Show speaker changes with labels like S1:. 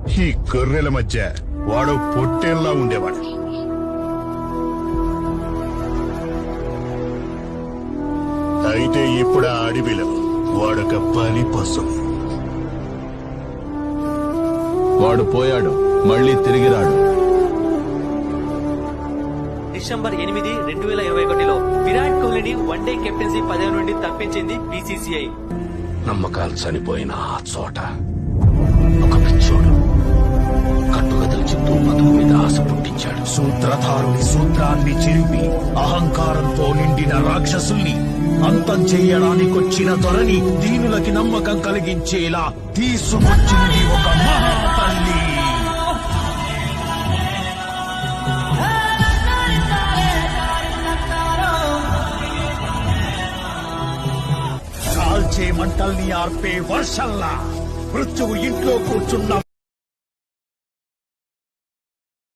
S1: ఈ గొర్రెల మధ్య వాడు పొట్టేల్లా ఉండేవాడు. అయితే ఇప్పుడు ఆ అడవిలో వాడొక పని పశువు.
S2: వాడు పోయాడు, మళ్ళీ తిరిగి రాడు.
S3: డిసెంబర్ 8, 2021లో విరాట్ కోహ్లీని వన్డే కెప్టెన్సీ పదవి నుండి తప్పించింది బీసీసీఐ.
S4: నమ్మకాలు చనిపోయిన ఆ చోట ఒక పిచ్చోడు కట్టుకథలు చెప్తూ బతుకు మీద ఆశ పుట్టించాడు.
S5: సూత్రధారుని సూత్రాన్ని చిరిపి అహంకారంతో నిండిన రాక్షసుల్ని అంతం చేయడానికొచ్చిన దొరని దీనులకి నమ్మకం కలిగించేలా తీసుకొచ్చింది ఒక మహాతల్లి. కాల్చే మంటల్ని ఆర్పే వర్షల్లా మృత్యువు ఇంట్లో కూర్చున్న